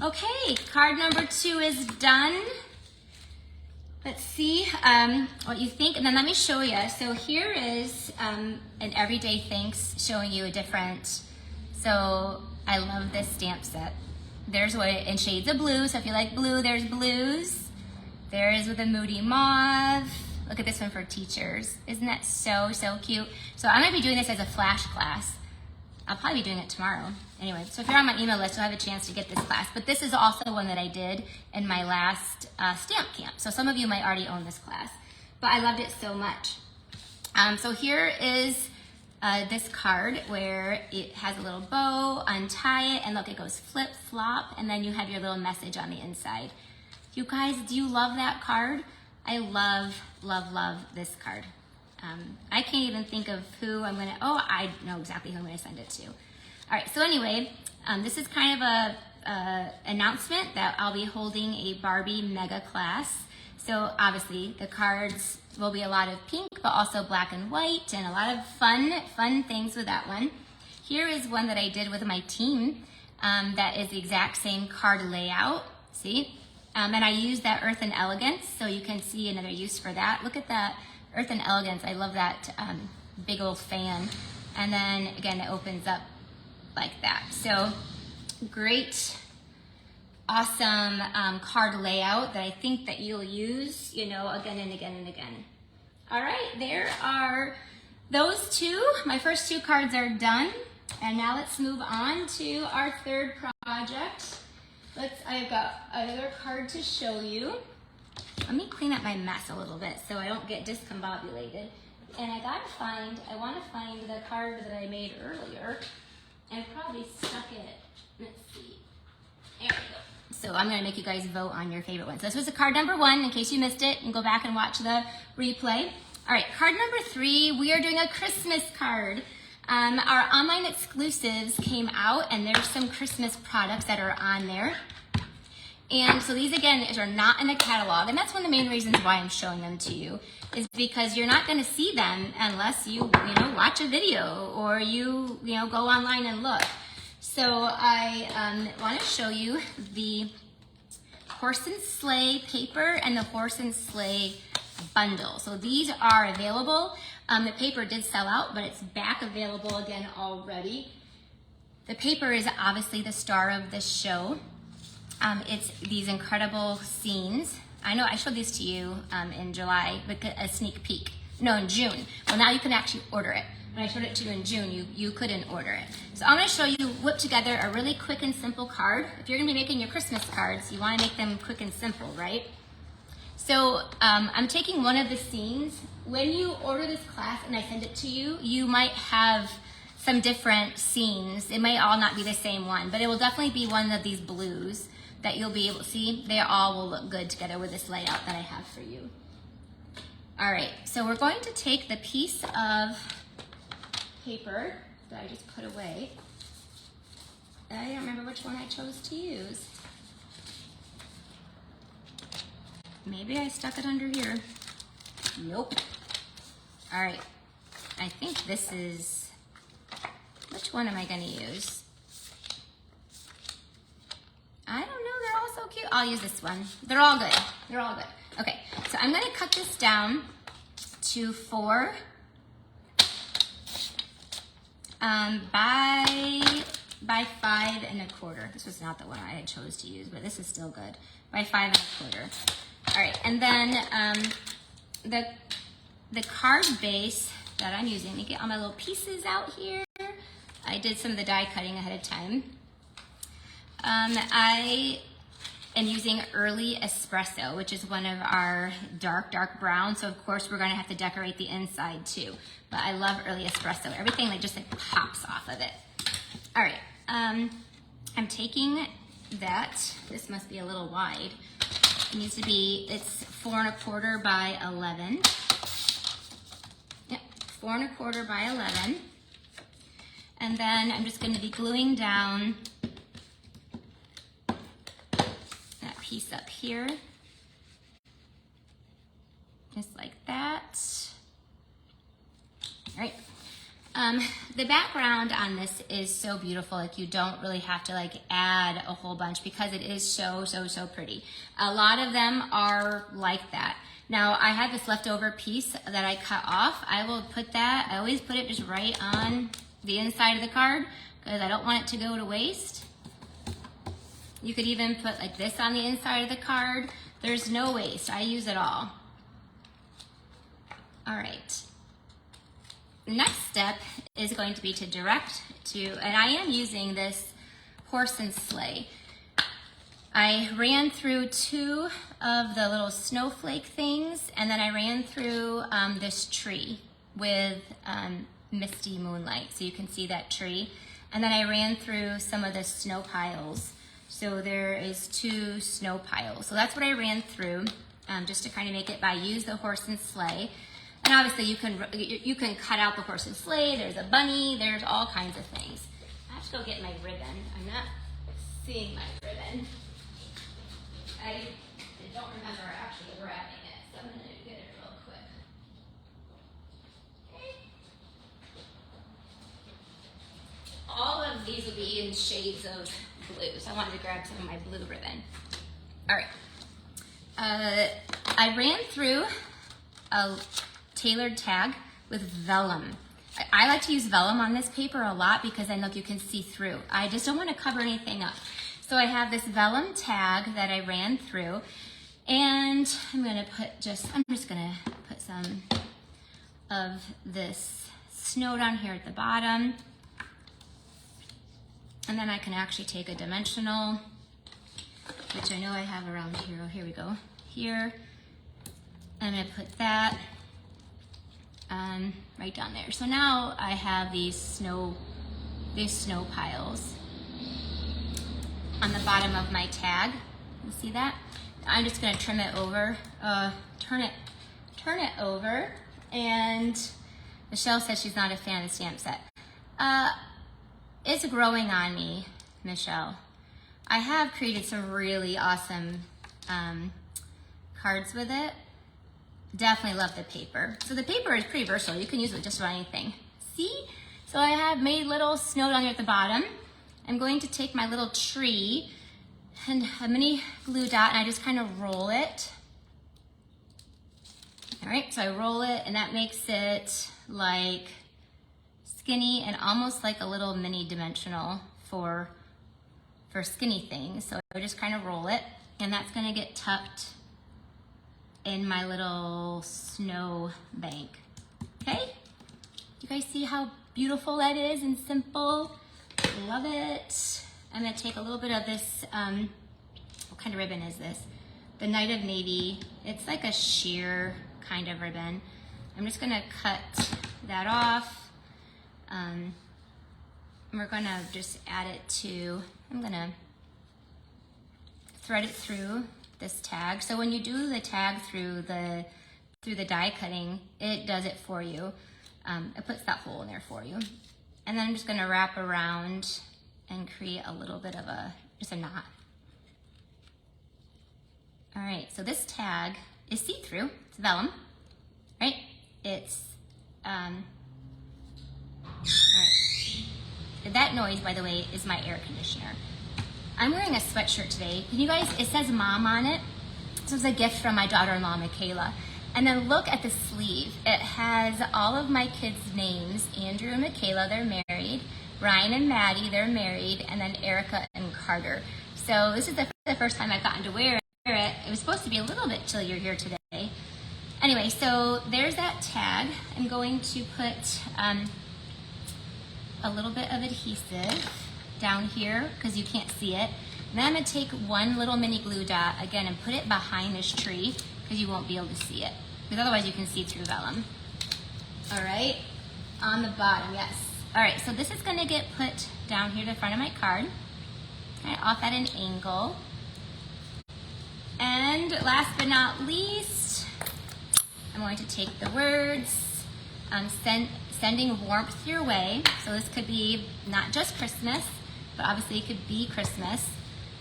Speaker 1: Okay, card number 2 is done. Let's see what you think, and then let me show you. So here is an everyday thanks showing you a different, so I love this stamp set. There's what in shades of blue, so if you like blue, there's blues. There is with a moody mauve. Look at this one for teachers. Isn't that so, so cute? So I'm gonna be doing this as a flash class. I'll probably be doing it tomorrow. Anyway, so if you're on my email list, you'll have a chance to get this class. But this is also one that I did in my last stamp camp. So some of you might already own this class. But I loved it so much. So here is this card where it has a little bow, untie it, and look, it goes flip, flop, and then you have your little message on the inside. You guys, do you love that card? I love, love, love this card. I can't even think of who I'm gonna, oh, I know exactly who I'm gonna send it to. All right, so anyway, this is kind of a announcement that I'll be holding a Barbie mega class. So obviously the cards will be a lot of pink, but also black and white, and a lot of fun things with that one. Here is one that I did with my team that is the exact same card layout, see? And I used that Earth and Elegance, so you can see another use for that. Look at that Earth and Elegance. I love that big old fan. And then again, it opens up like that. So great, awesome card layout that I think that you'll use, you know, again and again and again. All right, there are those two. My first 2 cards are done. And now let's move on to our third project. I've got another card to show you. Let me clean up my mess a little bit so I don't get discombobulated. And I want to find the card that I made earlier. And probably stuck it, let's see. There we go. So I'm gonna make you guys vote on your favorite one. So this was card number 1, in case you missed it, and go back and watch the replay. All right, card number 3, we are doing a Christmas card. Our online exclusives came out, and there's some Christmas products that are on there. And so these, again, are not in the catalog, and that's one of the main reasons why I'm showing them to you, is because you're not going to see them unless you watch a video or you go online and look. So I want to show you the Horse and Sleigh paper and the Horse and Sleigh bundle. So these are available. The paper did sell out, but it's back available again already. The paper is obviously the star of this show. It's these incredible scenes. I know I showed these to you in July, like a sneak peek. No, in June. Well, now you can actually order it. When I showed it to you in June, you couldn't order it. So I'm gonna show you whip together a really quick and simple card. If you're gonna be making your Christmas cards, you wanna make them quick and simple, right? So I'm taking one of the scenes. When you order this class and I send it to you, you might have some different scenes. It may all not be the same one, but it will definitely be one of these blues that you'll be able to see. They all will look good together with this layout that I have for you. All right, so we're going to take the piece of paper that I just put away. I don't remember which one I chose to use. Maybe I stuck it under here. Nope. All right, I think this is, which one am I gonna use? I don't know, they're all so cute. I'll use this one. They're all good, they're all good. Okay, so I'm gonna cut this down to 4 by 5 1/4. This was not the one I had chose to use, but this is still good. By 5 1/4. All right, and then the card base that I'm using, let me get all my little pieces out here. I did some of the die cutting ahead of time. I and using early espresso, which is one of our dark browns. So of course we're gonna have to decorate the inside too. But I love early espresso. Everything just pops off of it. All right, I'm taking that. This must be a little wide. It needs to be, it's 4 1/4 by 11. Yep, 4 1/4 by 11. And then I'm just gonna be gluing down that piece up here. Just like that. All right. The background on this is so beautiful. Like, you don't really have to like add a whole bunch because it is so pretty. A lot of them are like that. Now I have this leftover piece that I cut off. I will put that, I always put it just right on the inside of the card because I don't want it to go to waste. You could even put like this on the inside of the card. There's no waste. I use it all. All right. The next step is going to be to direct to, and I am using this horse and sleigh. I ran through 2 of the little snowflake things, and then I ran through this tree with misty moonlight, so you can see that tree. And then I ran through some of the snow piles. So there is 2 snow piles. So that's what I ran through, just to kind of make it by use the horse and sleigh. And obviously you can cut out the horse and sleigh. There's a bunny. There's all kinds of things. I have to go get my ribbon. I'm not seeing my ribbon. I don't remember actually grabbing it, so I'm going to get it real quick. Okay. All of these will be in shades of blue, so I wanted to grab some of my blue ribbon. All right. I ran through a tailored tag with vellum. I like to use vellum on this paper a lot because then look, you can see through. I just don't want to cover anything up. So I have this vellum tag that I ran through, and I'm just gonna put some of this snow down here at the bottom. And then I can actually take a dimensional, which I know I have around here. Oh, here we go. Here. I'm gonna put that right down there. So now I have these snow piles on the bottom of my tag. You see that? I'm just gonna trim it over, turn it over, and Michelle says she's not a fan of the stamp set. It's growing on me, Michelle. I have created some really awesome cards with it. Definitely love the paper. So the paper is pretty versatile. You can use it with just about anything. See? So I have made little snow down here at the bottom. I'm going to take my little tree and a mini glue dot, and I just kind of roll it. All right, so I roll it, and that makes it like skinny and almost like a little mini dimensional for skinny things. So I just kind of roll it, and that's gonna get tucked in my little snow bank. Okay? You guys see how beautiful that is and simple? Love it. I'm gonna take a little bit of this, what kind of ribbon is this? The Night of Navy. It's like a sheer kind of ribbon. I'm just gonna cut that off. We're gonna just add it to, I'm gonna thread it through this tag. So when you do the tag through the die cutting, it does it for you. It puts that hole in there for you. And then I'm just gonna wrap around and create a little bit of just a knot. All right, so this tag is see-through, it's vellum, right? It's, all right. That noise, by the way, is my air conditioner. I'm wearing a sweatshirt today. Can you guys, it says mom on it. This was a gift from my daughter-in-law, Michaela. And then look at the sleeve. It has all of my kids' names. Andrew and Michaela, they're married. Ryan and Maddie, they're married. And then Erica and Carter. So this is the first time I've gotten to wear it. It was supposed to be a little bit chillier here today. Anyway, so there's that tag. I'm going to put a little bit of adhesive down here because you can't see it. And then I'm gonna take one little mini glue dot again and put it behind this tree because you won't be able to see it. Because otherwise you can see through vellum. All right, on the bottom, yes. All right, so this is gonna get put down here to the front of my card. All right, off at an angle. And last but not least, I'm going to take the words, sending warmth your way. So this could be not just Christmas, but obviously it could be Christmas.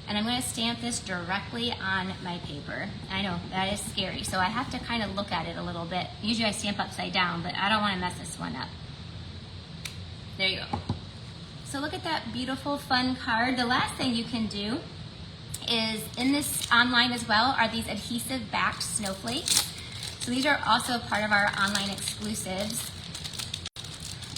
Speaker 1: And I'm going to stamp this directly on my paper. I know, that is scary. So I have to kind of look at it a little bit. Usually I stamp upside down, but I don't want to mess this one up. There you go. So look at that beautiful, fun card. The last thing you can do is, in this online as well, are these adhesive backed snowflakes. So these are also part of our online exclusives.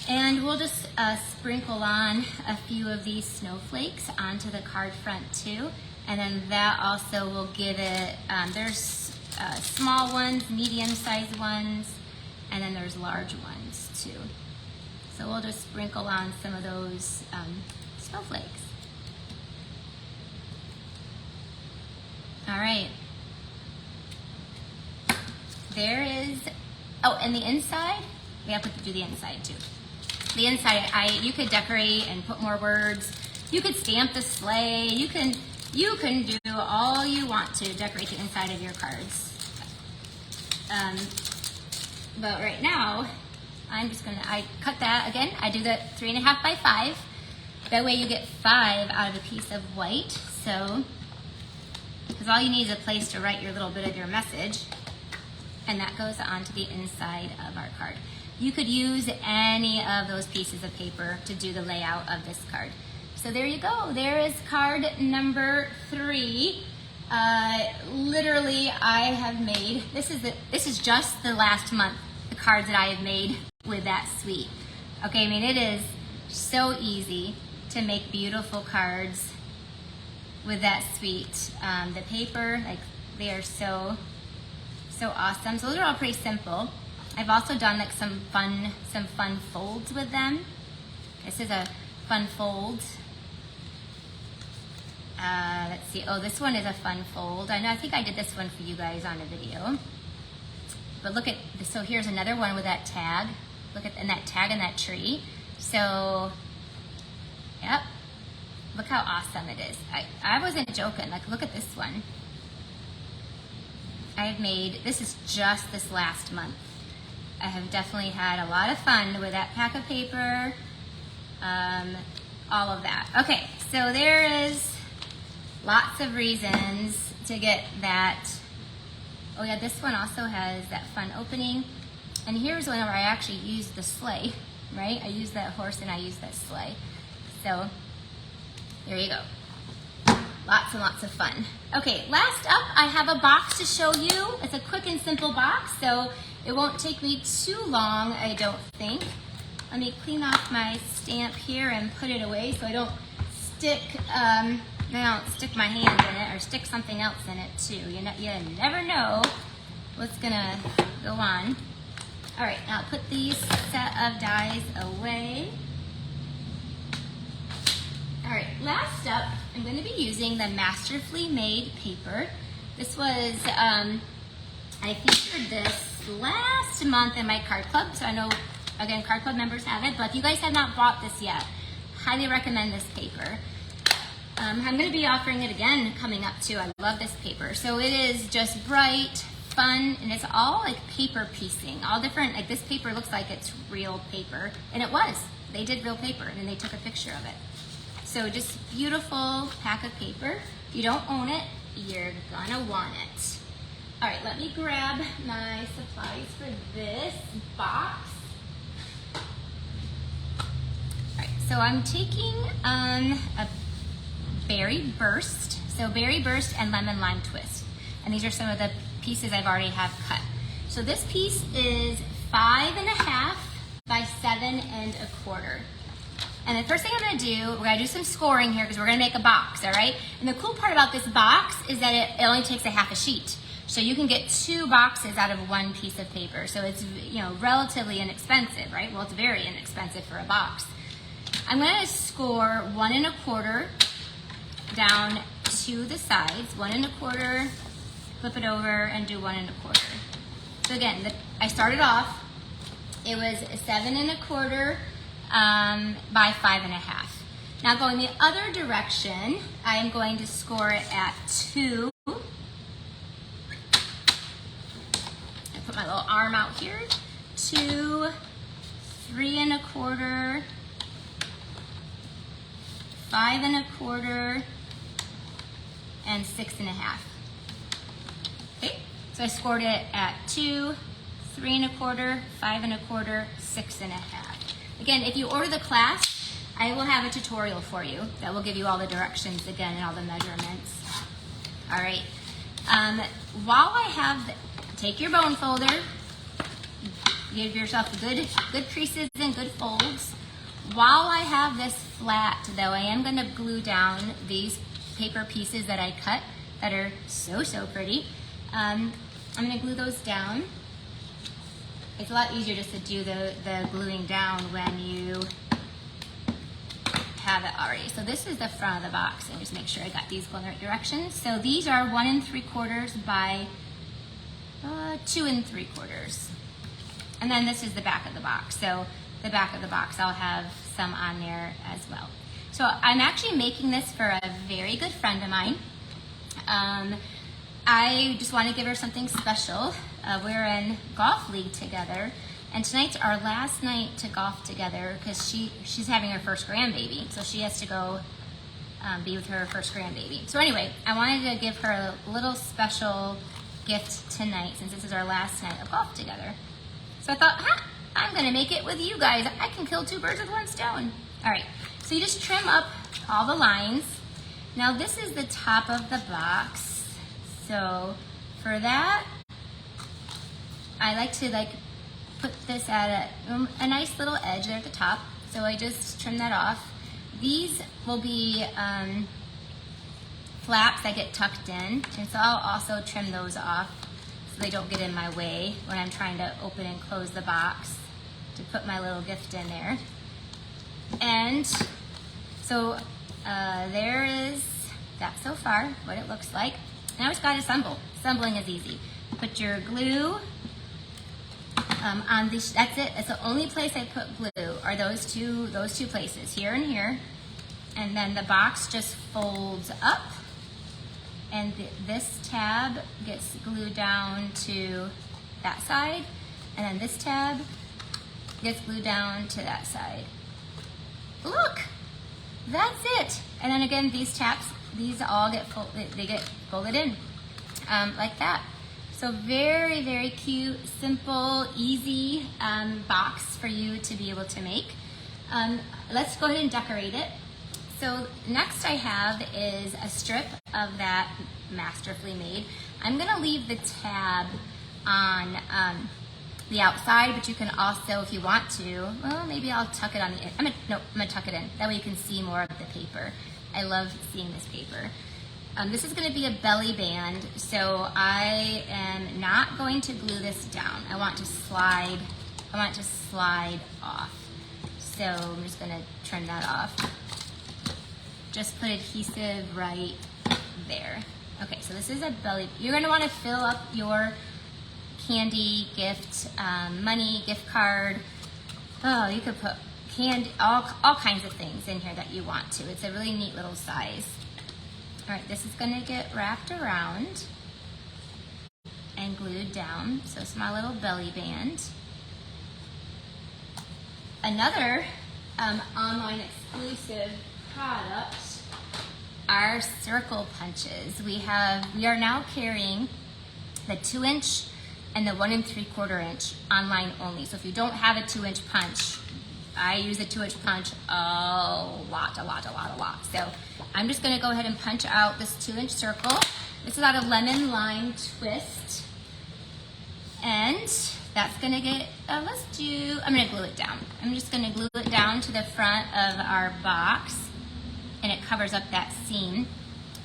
Speaker 1: And we'll just sprinkle on a few of these snowflakes onto the card front too. And then that also will give it, there's small ones, medium-sized ones, and then there's large ones too. So we'll just sprinkle on some of those snowflakes. All right. There is, oh, and the inside, we have to do the inside too. The inside, you could decorate and put more words. You could stamp the sleigh. You can do all you want to decorate the inside of your cards. But right now, I'm just gonna, I cut that again. I do the 3.5 by 5. That way you get 5 out of a piece of white. So, because all you need is a place to write your little bit of your message, and that goes onto the inside of our card. You could use any of those pieces of paper to do the layout of this card. So there you go. There is card number 3. Literally, I have made, this is just the last month, the cards that I have made with that suite. Okay, I mean, it is so easy to make beautiful cards with that suite. The paper, like, they are so awesome. So those are all pretty simple. I've also done like some fun folds with them. This is a fun fold. Let's see. Oh, this one is a fun fold. I think I did this one for you guys on a video. But look at this. So here's another one with that tag. Look at and that tag in that tree. So, yep. Look how awesome it is. I wasn't joking. Like, look at this one. I've made, this is just this last month. I have definitely had a lot of fun with that pack of paper, all of that. Okay, so there is lots of reasons to get that. Oh yeah, this one also has that fun opening. And here's one where I actually used the sleigh, right? I used that horse and I used that sleigh. So there you go. Lots and lots of fun. Okay, last up, I have a box to show you. It's a quick and simple box, so it won't take me too long, I don't think. Let me clean off my stamp here and put it away so I don't stick my hand in it or stick something else in it too. You never know what's gonna go on. All right, now I'll put these set of dies away. All right, last up, I'm going to be using the Masterfully Made paper. This was, I featured this last month in my card club, so I know, again, card club members have it, but if you guys have not bought this yet, highly recommend this paper. I'm going to be offering it again coming up too. I love this paper. So it is just bright, fun, and it's all like paper piecing, all different, like this paper looks like it's real paper, and it was. They did real paper, and then they took a picture of it. So just beautiful pack of paper. If you don't own it, you're gonna want it. All right, let me grab my supplies for this box. All right, so I'm taking a berry burst. So berry burst and lemon lime twist. And these are some of the pieces I've already have cut. So this piece is 5.5 by 7.25. And the first thing I'm gonna do, we're gonna do some scoring here because we're gonna make a box, all right? And the cool part about this box is that it only takes a half a sheet. So you can get 2 boxes out of 1 piece of paper. So it's, you know, relatively inexpensive, right? Well, it's very inexpensive for a box. I'm gonna score 1.25 down to the sides, 1 1/4, flip it over and do 1 1/4. So again, I started off, it was 7 1/4 by 5 1/2. Now going the other direction, I am going to score it at 2. I put my little arm out here. 2, 3 1/4, 5 1/4, and 6 1/2. Okay, so I scored it at 2, 3 1/4, 5 1/4, 6 1/2. Again, if you order the class, I will have a tutorial for you that will give you all the directions again and all the measurements. All right. While I have, take your bone folder, give yourself good creases and good folds. While I have this flat, though, I am going to glue down these paper pieces that I cut that are so pretty. I'm going to glue those down. It's a lot easier just to do the gluing down when you have it already. So this is the front of the box, and just make sure I got these going the right direction. So these are 1 3/4 by 2 3/4. And then this is the back of the box. So the back of the box, I'll have some on there as well. So I'm actually making this for a very good friend of mine. I just want to give her something special. We're in golf league together, and tonight's our last night to golf together because she's having her first grandbaby, so she has to go be with her first grandbaby. So anyway, I wanted to give her a little special gift tonight since this is our last night of golf together. So I thought, I'm gonna make it with you guys. I can kill 2 birds with 1 stone. All right, so you just trim up all the lines. Now this is the top of the box. So for that, I like to put this at a nice little edge there at the top. So I just trim that off. These will be flaps that get tucked in, and so I'll also trim those off so they don't get in my way when I'm trying to open and close the box to put my little gift in there. And so there is that so far, what it looks like. Now it's got to assemble. Assembling is easy. Put your glue on this. That's it. That's the only place I put glue are those two places, here and here. And then the box just folds up, and this tab gets glued down to that side, and then this tab gets glued down to that side. Look, that's it. And then again, these tabs, these all get folded in like that. So very cute, simple, easy box for you to be able to make. Let's go ahead and decorate it. So next I have is a strip of that masterfully made. I'm gonna leave the tab on the outside, but you can also, if you want to, well, maybe I'll tuck it on the, I'm gonna tuck it in. That way you can see more of the paper. I love seeing this paper. This is gonna be a belly band, so I am not going to glue this down. I want it to slide off. So I'm just gonna trim that off. Just put adhesive right there. Okay, so this is a belly. You're gonna wanna fill up your candy, gift, money, gift card. Oh, you could put candy, all kinds of things in here that you want to. It's a really neat little size. All right, this is gonna get wrapped around and glued down. So it's my little belly band. Another online exclusive product are circle punches. We are now carrying the 2-inch and the 1 3/4 inch online only. So if you don't have a 2-inch punch, I use a 2-inch punch a lot. So I'm just gonna go ahead and punch out this 2-inch circle. This is out of lemon lime twist. And that's gonna get, I'm gonna glue it down. I'm just gonna glue it down to the front of our box, and it covers up that seam,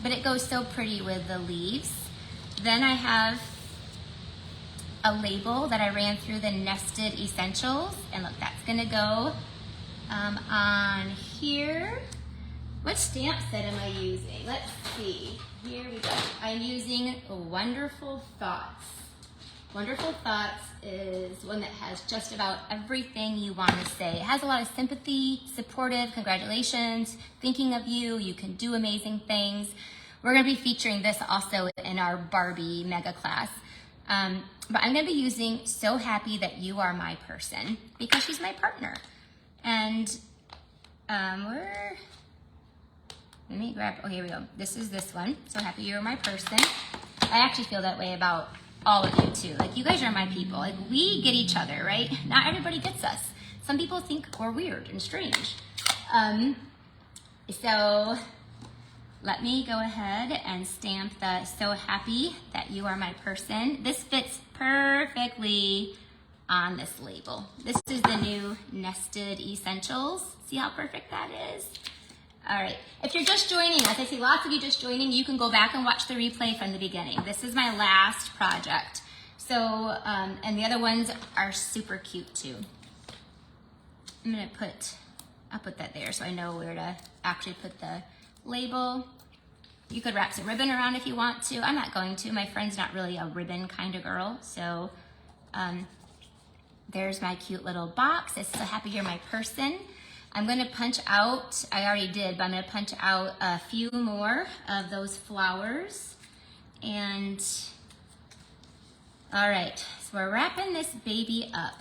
Speaker 1: but it goes so pretty with the leaves. Then I have a label that I ran through the nested essentials, and look, that's gonna go on here. What stamp set am I using? Let's see. Here we go. I'm using Wonderful Thoughts. Wonderful Thoughts is one that has just about everything you want to say. It has a lot of sympathy, supportive, congratulations, thinking of you, you can do amazing things. We're going to be featuring this also in our Barbie mega class. But I'm going to be using So Happy That You Are My Person because she's my partner. And let me grab, oh, here we go. This is this one. So happy you're my person. I actually feel that way about all of you too. Like, you guys are my people. Like, we get each other, right? Not everybody gets us. Some people think we're weird and strange. So let me go ahead and stamp the So Happy That You Are My Person. This fits perfectly on this label. This is the new Nested Essentials. See how perfect that is? All right, if you're just joining us, I see lots of you just joining, you can go back and watch the replay from the beginning. This is my last project. So, and the other ones are super cute too. I'll put that there so I know where to actually put the label. You could wrap some ribbon around if you want to. I'm not going to. My friend's not really a ribbon kind of girl. So there's my cute little box. It's So Happy You're My Person. I'm going to punch out, I already did, but I'm going to punch out a few more of those flowers. And, all right, so we're wrapping this baby up.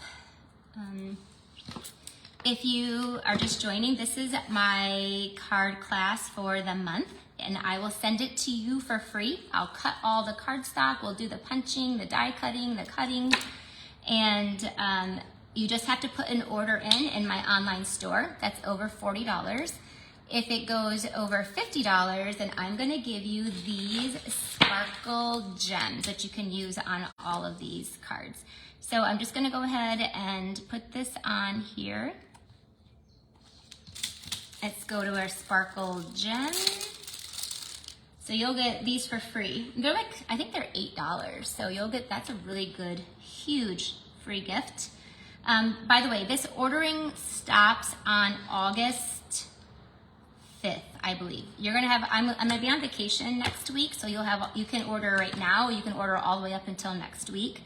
Speaker 1: If you are just joining, this is my card class for the month, and I will send it to you for free. I'll cut all the cardstock, we'll do the punching, the die cutting, the cutting, and you just have to put an order in my online store. That's over $40. If it goes over $50, then I'm gonna give you these sparkle gems that you can use on all of these cards. So I'm just gonna go ahead and put this on here. Let's go to our sparkle gem. So you'll get these for free. They're like, I think they're $8. So you'll get, that's a really good, huge free gift. By the way, this ordering stops on August 5th, I believe. You're gonna have, I'm gonna be on vacation next week, so you can order right now, or you can order all the way up until next week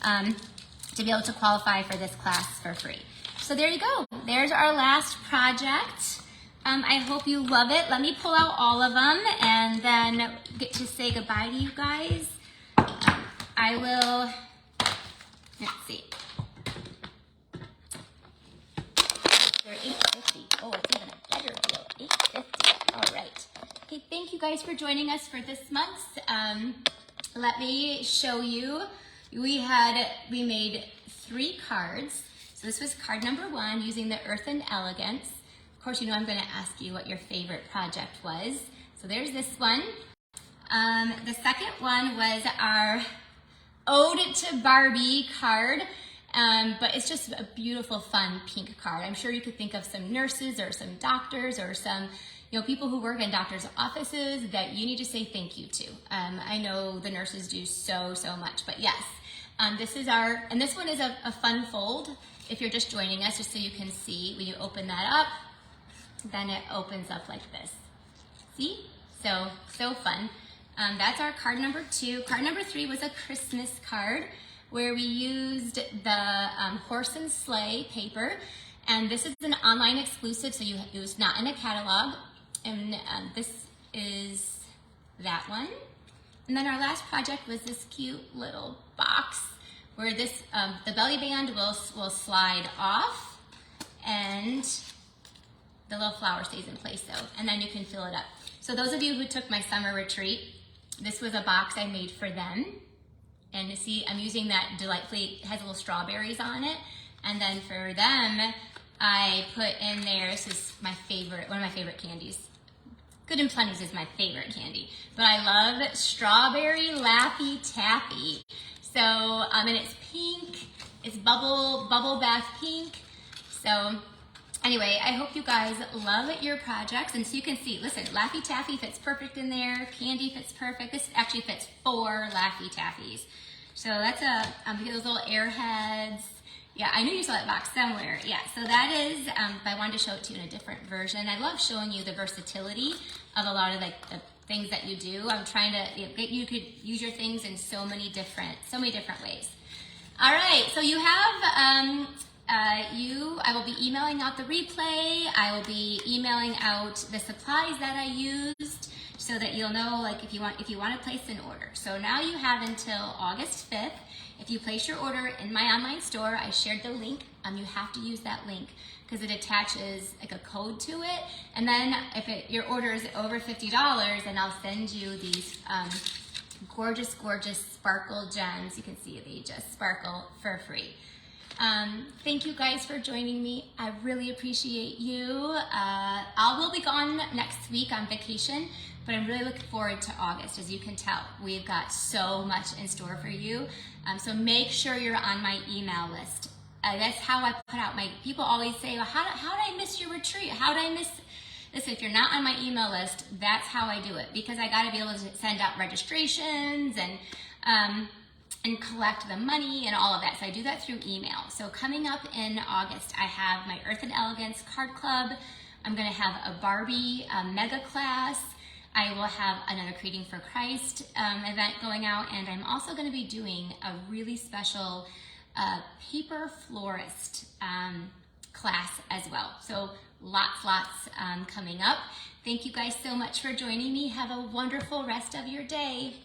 Speaker 1: to be able to qualify for this class for free. So there you go. There's our last project. I hope you love it. Let me pull out all of them and then get to say goodbye to you guys. I will, let's see. They're $8.50. Oh, it's even a better deal. $8.50. All right. Okay, thank you guys for joining us for this month. Let me show you. We made 3 cards. So this was card number 1 using the Earth and Elegance. Of course, you know I'm going to ask you what your favorite project was. So there's this one. The second one was our Ode to Barbie card. But it's just a beautiful, fun pink card. I'm sure you could think of some nurses or some doctors or some, people who work in doctors' offices that you need to say thank you to. I know the nurses do so much, but yes. This one is a fun fold. If you're just joining us, just so you can see, when you open that up, then it opens up like this. See? So fun. That's our card number 2. Card number 3 was a Christmas card, where we used the horse and sleigh paper, and this is an online exclusive, so it was not in a catalog, and this is that one. And then our last project was this cute little box where this the belly band will slide off, and the little flower stays in place though, and then you can fill it up. So those of you who took my summer retreat, this was a box I made for them. And you see, I'm using that delightfully, it has little strawberries on it. And then for them, I put in there, this is my favorite, one of my favorite candies. Good and Plenty's is my favorite candy. But I love Strawberry Laffy Taffy. So, and it's pink, it's bubble bath pink. So, anyway, I hope you guys love your projects. And so you can see, listen, Laffy Taffy fits perfect in there. Candy fits perfect. This actually fits 4 Laffy Taffies. So that's we get those little airheads, Yeah, I knew you saw that box somewhere. Yeah, so that is, I wanted to show it to you in a different version. I love showing you the versatility of a lot of like the things that you do. I'm trying to, you could use your things in so many different ways. All right, so you have, I will be emailing out the replay. I will be emailing out the supplies that I used so that you'll know like if you want to place an order. So now you have until August 5th. If you place your order in my online store, I shared the link. You have to use that link because it attaches like a code to it. And then if your order is over $50, then I'll send you these gorgeous, gorgeous sparkle gems. You can see they just sparkle for free. Thank you guys for joining me. I really appreciate you. I will be gone next week on vacation, but I'm really looking forward to August. As you can tell, we've got so much in store for you. So make sure you're on my email list. That's how I put out my, people always say, well, how did I miss your retreat? How did I miss this? If you're not on my email list, that's how I do it, because I gotta be able to send out registrations and collect the money and all of that. So I do that through email. So coming up in August, I have my Earth and Elegance card club. I'm gonna have a Barbie mega class. I will have another Creating for Christ event going out, and I'm also gonna be doing a really special paper florist class as well. So lots coming up. Thank you guys so much for joining me. Have a wonderful rest of your day.